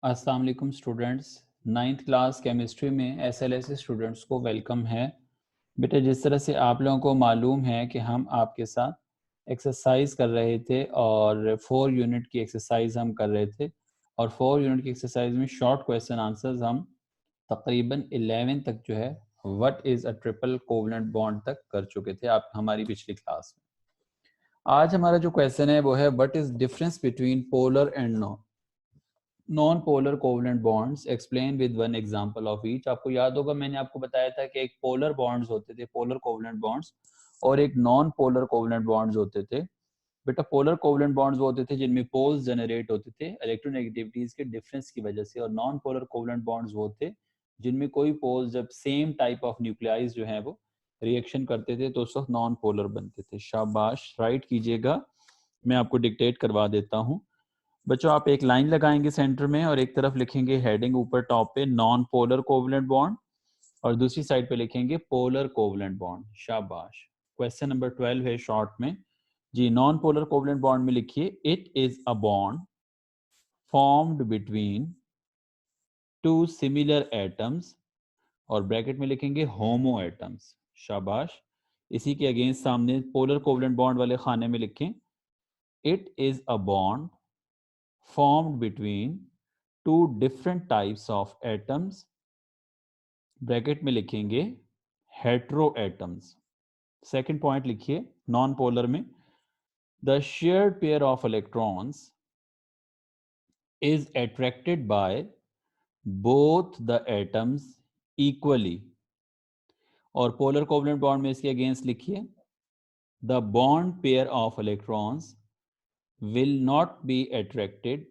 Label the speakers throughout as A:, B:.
A: अस्सलाम वालेकुम students. Ninth class chemistry में एसएलएसए स्टूडेंट्स को वेलकम है। बेटा, जिस तरह से आप लोगों को मालूम है कि हम आपके साथ एक्सरसाइज कर रहे थे और 4 यूनिट की एक्सरसाइज हम कर रहे थे और 4 यूनिट की एक्सरसाइज में शॉर्ट क्वेश्चन आंसर्स हम तकरीबन 11 तक जो है what is a triple covalent bond तक कर चुके थे आप हमारी पिछली क्लास में। आज हमारा जो क्वेश्चन है वो है what is difference between polar and non polar covalent bonds, explain with one example of each. आपको याद होगा मैंने आपको बताया था कि एक पोलर बॉन्ड्स होते थे, पोलर कोवलेंट बॉन्ड्स, और एक नॉन पोलर कोवलेंट बॉन्ड्स होते थे। बेटा, पोलर कोवलेंट बॉन्ड्स वो होते थे जिनमें पोल्स जनरेट होते थे इलेक्ट्रोनेगेटिविटीज के डिफरेंस की वजह से, और नॉन पोलर कोवलेंट बॉन्ड्स वो थे जिनमें कोई पोल्स जब सेम टाइप ऑफ न्यूक्लियाइज जो है वो रिएक्शन करते थे तो उस वक्त नॉन पोलर बनते थे। शाबाश, राइट कीजिएगा। मैं आपको डिक्टेट करवा देता हूँ। बच्चों, आप एक लाइन लगाएंगे सेंटर में और एक तरफ लिखेंगे हेडिंग ऊपर टॉप पे नॉन पोलर कोवलेंट बॉन्ड और दूसरी साइड पे लिखेंगे पोलर कोवलेंट बॉन्ड। शाबाश। क्वेश्चन नंबर 12 है शॉर्ट में जी। नॉन पोलर कोवलेंट बॉन्ड में लिखिए it is a bond formed between two similar atoms और ब्रैकेट में लिखेंगे होमो एटम्स। शाबाश। इसी के अगेंस्ट सामने पोलर कोवलेंट बॉन्ड वाले खाने में लिखें it is a bond formed between two different types of atoms, bracket में लिखेंगे हेट्रो एटम्स। सेकेंड पॉइंट लिखिए नॉन पोलर में the shared pair of electrons is attracted by both the atoms equally, और polar covalent bond में इसके against लिखिए the bond pair of electrons will not be attracted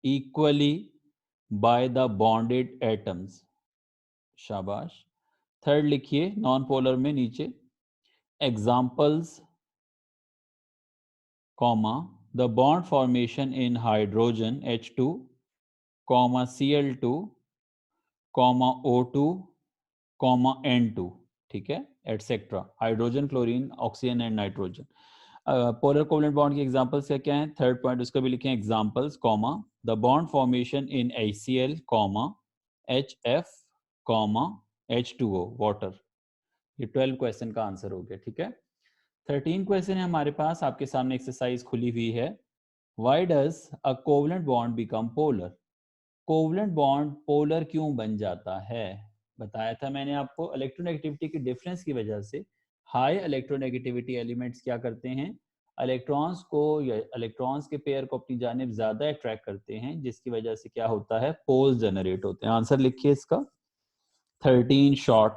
A: equally by the bonded atoms। शाबाश। Third लिखिए non polar में नीचे examples comma the bond formation in hydrogen H2 comma Cl2 comma O2 comma N2, ठीक है, etcetera, hydrogen, chlorine, oxygen and nitrogen. Polar covalent bond के examples क्या क्या हैं? थर्ड पॉइंट उसका भी लिखें examples comma the bond formation in HCl comma HF comma H2O water. ये 12 क्वेश्चन का आंसर हो गया, ठीक है। 13 क्वेश्चन है हमारे पास, आपके सामने एक्सरसाइज खुली हुई है। Why does a covalent bond become polar? Covalent bond polar क्यों बन जाता है? बताया था मैंने आपको इलेक्ट्रोनेगेटिविटी की डिफरेंस की वजह से हाई इलेक्ट्रोनेगेटिविटी एलिमेंट्स क्या करते हैं, इलेक्ट्रॉन्स को या इलेक्ट्रॉन्स के पेयर को अपनी जानिब ज्यादा अट्रैक्ट करते हैं, जिसकी वजह से क्या होता है, पोल्स जनरेट होते हैं। आंसर लिखिए इसका 13 शॉर्ट।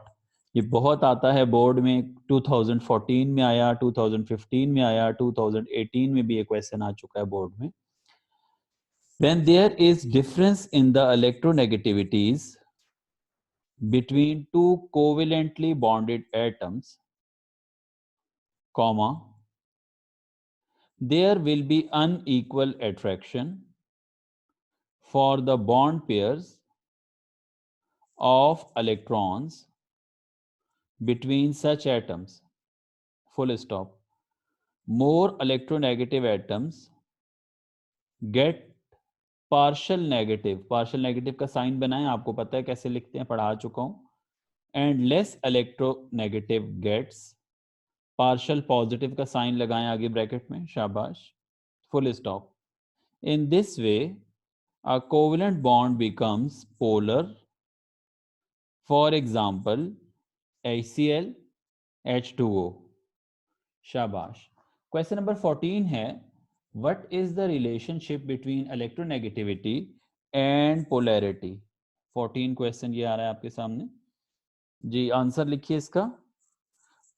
A: ये बहुत आता है बोर्ड में, 2014 में आया, 2015 में आया, 2018 में भी ये क्वेश्चन आ चुका है बोर्ड में। When there is difference in the electronegativities between two covalently bonded atoms, comma, there will be unequal attraction for the bond pairs of electrons between such atoms, full stop. More electronegative atoms get partial negative का sign बनाएं, आपको पता है कैसे लिखते हैं, पढ़ा चुका हूं, and less electronegative gets partial positive का साइन लगाएं आगे ब्रैकेट में। शाबाश, full stop. In this way a covalent bond becomes polar, for example HCl H2O। शाबाश। क्वेश्चन नंबर 14 है what is the relationship between electronegativity and polarity. 14 question ये आ रहा है आपके सामने जी। आंसर लिखिए इसका।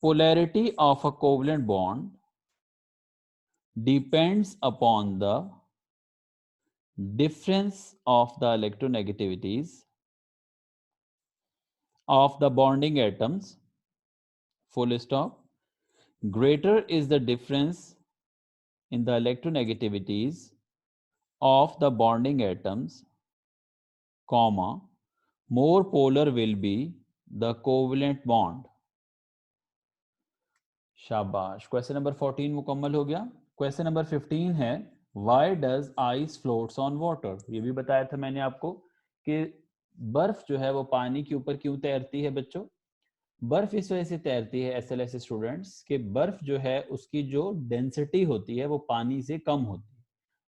A: Polarity of a covalent bond depends upon the difference of the electronegativities of the bonding atoms, full stop. Greater is the difference in the electronegativities of the bonding atoms, comma, more polar will be the covalent bond। शाबाश। Question number 14 मुकम्मल हो गया। Question number 15 है why does ice floats on water, ये भी बताया था मैंने आपको कि बर्फ जो है वो पानी के ऊपर क्यों तैरती है बच्चों। बर्फ इस वजह से तैरती है एसएलएस स्टूडेंट्स कि बर्फ जो है उसकी जो डेंसिटी होती है वो पानी से कम होती है।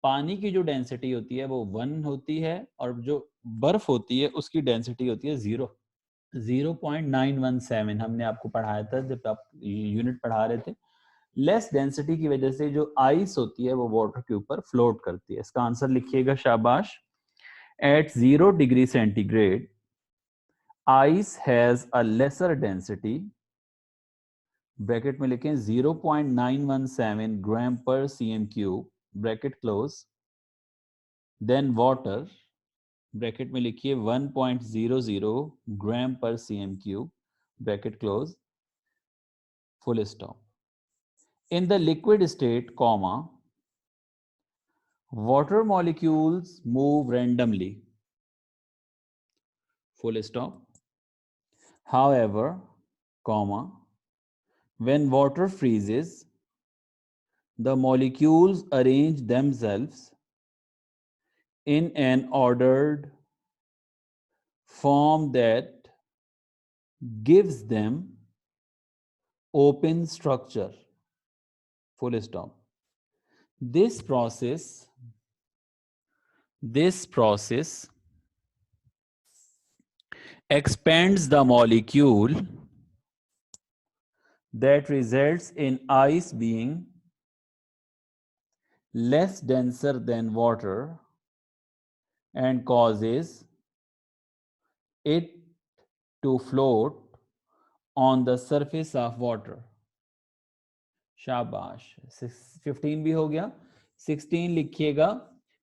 A: पानी की जो डेंसिटी होती है वो 1 होती है और जो बर्फ होती है उसकी डेंसिटी होती है 0.917 हमने आपको पढ़ाया था जब आप यूनिट पढ़ा रहे थे। लेस डेंसिटी की वजह से जो आइस होती है वो वाटर के ऊपर फ्लोट करती है। इसका आंसर लिखिएगा शाबाश। At 0 degree centigrade ice has a lesser density, bracket में लिखें 0.917 gram per CM cube, bracket close, then water, bracket में लिखिए 1.00 gram per CM cube, bracket close, full stop. In the liquid state, comma, water molecules move randomly, full stop. However, comma, when water freezes, the molecules arrange themselves in an ordered form that gives them open structure, full stop. This process expands the molecule that results in ice being less denser than water and causes it to float on the surface of water. शाबाश। 15 भी हो गया। 16 लिखिएगा,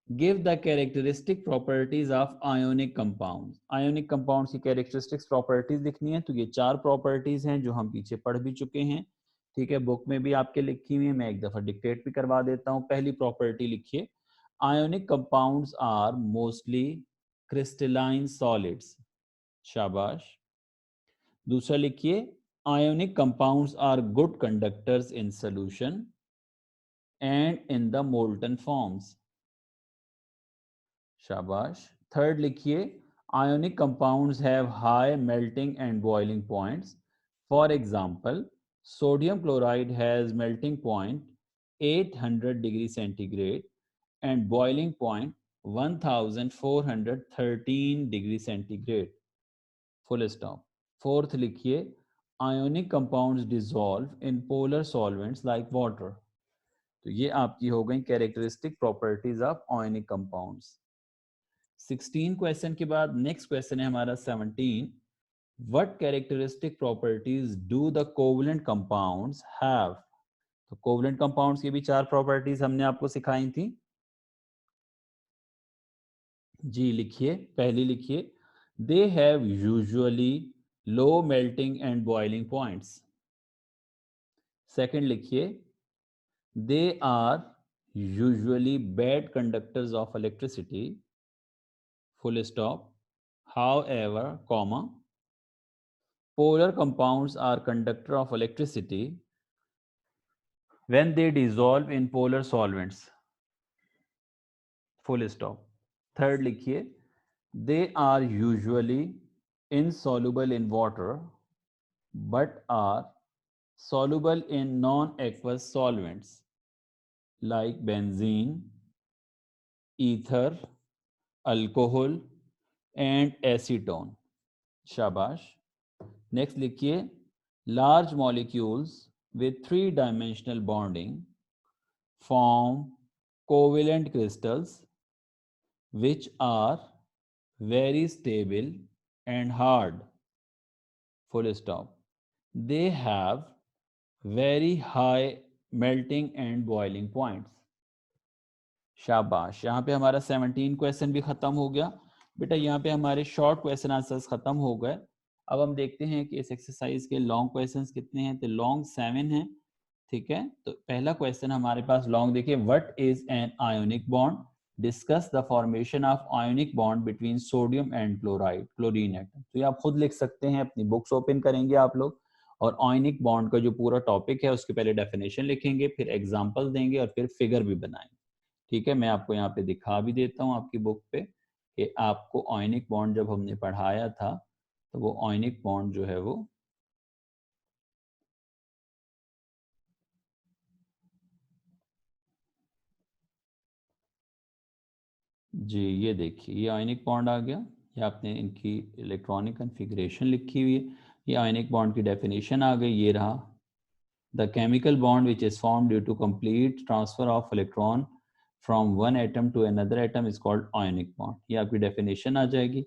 A: give the characteristic properties of ionic compounds. Ionic compounds की characteristics properties लिखनी है, तो ये 4 प्रॉपर्टीज हैं जो हम पीछे पढ़ भी चुके हैं। ठीक है, बुक में भी आपके लिखी हुई है, मैं एक दफा डिक्टेट भी करवा देता हूं। पहली प्रॉपर्टी लिखिए, ionic compounds are mostly crystalline solids, शाबाश। दूसरा लिखिए, ionic compounds are good conductors in solution and in the molten forms, shabash। Third लिखिए, ionic compounds have high melting and boiling points. For example, sodium chloride has melting point 800 degree centigrade and boiling point 1413 degree centigrade, full stop। Fourth लिखिए, ionic compounds dissolve in polar solvents like water। तो ये आपकी हो गई characteristic properties of ionic compounds. 16 question के बाद next question है हमारा 17। What characteristic properties do the covalent compounds have. तो कोवलेंट कंपाउंड्स की भी 4 प्रॉपर्टीज हमने आपको सिखाई थी। जी लिखिए, पहली लिखिए, they have usually low melting and boiling points। Second लिखिए, they are usually bad conductors of electricity, full stop। However, comma, polar compounds are conductor of electricity when they dissolve in polar solvents, full stop। Third लिखिए, they are usually insoluble in water but are soluble in non-aqueous solvents like benzene, ether, alcohol and acetone, शाबाश। Next लिखिए, large molecules with 3-dimensional bonding form covalent crystals which are very stable and hard, full stop। They have very high melting and boiling points, शाबाश। यहाँ पे हमारा 17 question भी खत्म हो गया। बेटा यहाँ पे हमारे शॉर्ट क्वेश्चन आंसर्स खत्म हो गए। अब हम देखते हैं कि इस एक्सरसाइज के लॉन्ग क्वेश्चंस कितने हैं। तो लॉन्ग 7 हैं, ठीक है। तो पहला क्वेश्चन हमारे पास लॉन्ग देखिए, what is an ionic bond, discuss the formation of ionic bond between sodium and chloride, chlorine atom. तो ये आप खुद लिख सकते हैं, अपनी बुक्स ओपन करेंगे आप लोग और आयोनिक बॉन्ड का जो पूरा टॉपिक है उसके पहले डेफिनेशन लिखेंगे, फिर एग्जांपल देंगे और फिर फिगर भी बनाएंगे, ठीक है, मैं आपको यहाँ पे दिखा भी देता हूँ आपकी बुक पे कि आपको आयनिक बॉन्ड जब हमने पढ़ाया था तो वो आयनिक बॉन्ड जो है वो जी, ये देखिए ये आयनिक बॉन्ड आ गया। ये आपने इनकी इलेक्ट्रॉनिक कॉन्फ़िगरेशन लिखी हुई है। ये आयनिक बॉन्ड की डेफिनेशन आ गई, ये रहा। The chemical bond which is formed due to complete transfer of electron from one atom to another atom is called ionic bond. ये आपकी डेफिनेशन आ जाएगी।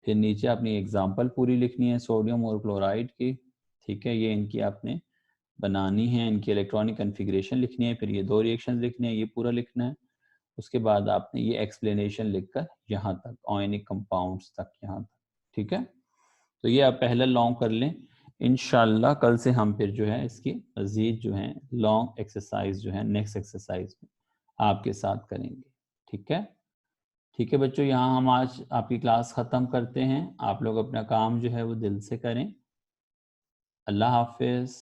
A: फिर नीचे अपनी एग्जांपल पूरी लिखनी है सोडियम और क्लोराइड की। ठीक है, ये इनकी आपने बनानी है, इनकी इलेक्ट्रॉनिक कन्फिग्रेशन लिखनी है, फिर ये दो रिएक्शन लिखने हैं, ये पूरा लिखना है। उसके बाद आपने ये एक्सप्लेनेशन लिखकर यहाँ तक आयनिक कंपाउंड्स तक यहाँ तक। ठीक है, तो ये आप पहला लॉन्ग कर लें। इंशाल्लाह कल से हम फिर जो है इसकी मज़ीद जो है लॉन्ग एक्सरसाइज जो है नेक्स्ट एक्सरसाइज में आपके साथ करेंगे। ठीक है, ठीक है बच्चों, यहाँ हम आज आपकी क्लास ख़त्म करते हैं। आप लोग अपना काम जो है वो दिल से करें। अल्लाह हाफिज़।